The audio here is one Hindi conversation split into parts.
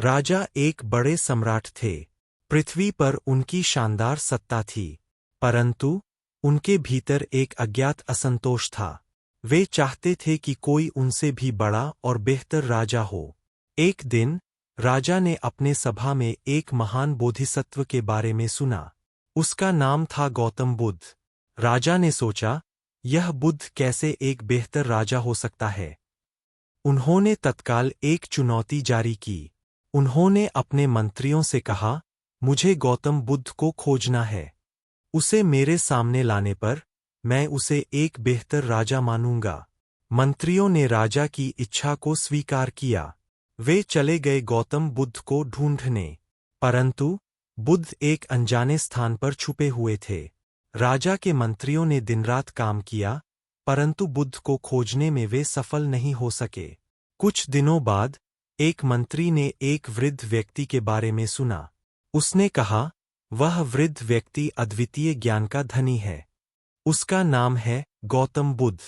राजा एक बड़े सम्राट थे। पृथ्वी पर उनकी शानदार सत्ता थी, परंतु उनके भीतर एक अज्ञात असंतोष था। वे चाहते थे कि कोई उनसे भी बड़ा और बेहतर राजा हो। एक दिन राजा ने अपने सभा में एक महान बोधिसत्व के बारे में सुना। उसका नाम था गौतम बुद्ध। राजा ने सोचा, यह बुद्ध कैसे एक बेहतर राजा हो सकता है। उन्होंने तत्काल एक चुनौती जारी की। उन्होंने अपने मंत्रियों से कहा, मुझे गौतम बुद्ध को खोजना है। उसे मेरे सामने लाने पर मैं उसे एक बेहतर राजा मानूंगा। मंत्रियों ने राजा की इच्छा को स्वीकार किया। वे चले गए गौतम बुद्ध को ढूंढने, परंतु बुद्ध एक अनजाने स्थान पर छुपे हुए थे। राजा के मंत्रियों ने दिनरात काम किया, परंतु बुद्ध को खोजने में वे सफल नहीं हो सके। कुछ दिनों बाद एक मंत्री ने एक वृद्ध व्यक्ति के बारे में सुना। उसने कहा, वह वृद्ध व्यक्ति अद्वितीय ज्ञान का धनी है। उसका नाम है गौतम बुद्ध।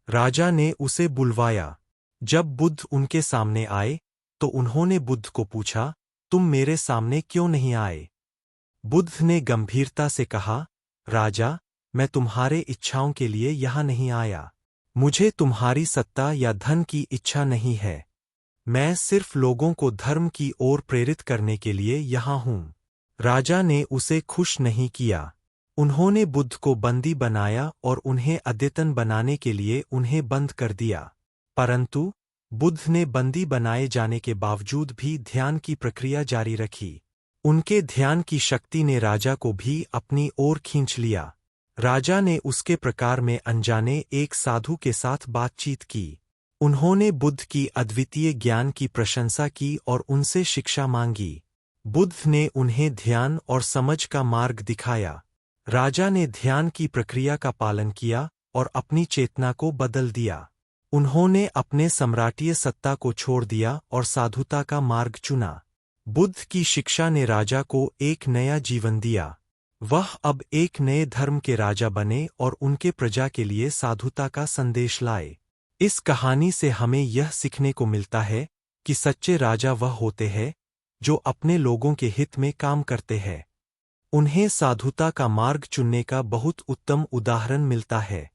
राजा ने उसे बुलवाया। जब बुद्ध उनके सामने आए तो उन्होंने बुद्ध को पूछा, तुम मेरे सामने क्यों नहीं आए? बुद्ध ने गंभीरता से कहा, राजा, मैं तुम्हारे इच्छाओं के लिए यहाँ नहीं आया। मुझे तुम्हारी सत्ता या धन की इच्छा नहीं है। मैं सिर्फ लोगों को धर्म की ओर प्रेरित करने के लिए यहाँ हूँ। राजा ने उसे खुश नहीं किया। उन्होंने बुद्ध को बंदी बनाया और उन्हें अद्यतन बनाने के लिए उन्हें बंद कर दिया। परंतु बुद्ध ने बंदी बनाए जाने के बावजूद भी ध्यान की प्रक्रिया जारी रखी। उनके ध्यान की शक्ति ने राजा को भी अपनी ओर खींच लिया। राजा ने उसके प्रकार में अनजाने एक साधु के साथ बातचीत की। उन्होंने बुद्ध की अद्वितीय ज्ञान की प्रशंसा की और उनसे शिक्षा मांगी। बुद्ध ने उन्हें ध्यान और समझ का मार्ग दिखाया। राजा ने ध्यान की प्रक्रिया का पालन किया और अपनी चेतना को बदल दिया। उन्होंने अपने सम्राटीय सत्ता को छोड़ दिया और साधुता का मार्ग चुना। बुद्ध की शिक्षा ने राजा को एक नया जीवन दिया। वह अब एक नए धर्म के राजा बने और उनके प्रजा के लिए साधुता का संदेश लाए। इस कहानी से हमें यह सीखने को मिलता है कि सच्चे राजा वह होते हैं जो अपने लोगों के हित में काम करते हैं। उन्हें साधुता का मार्ग चुनने का बहुत उत्तम उदाहरण मिलता है।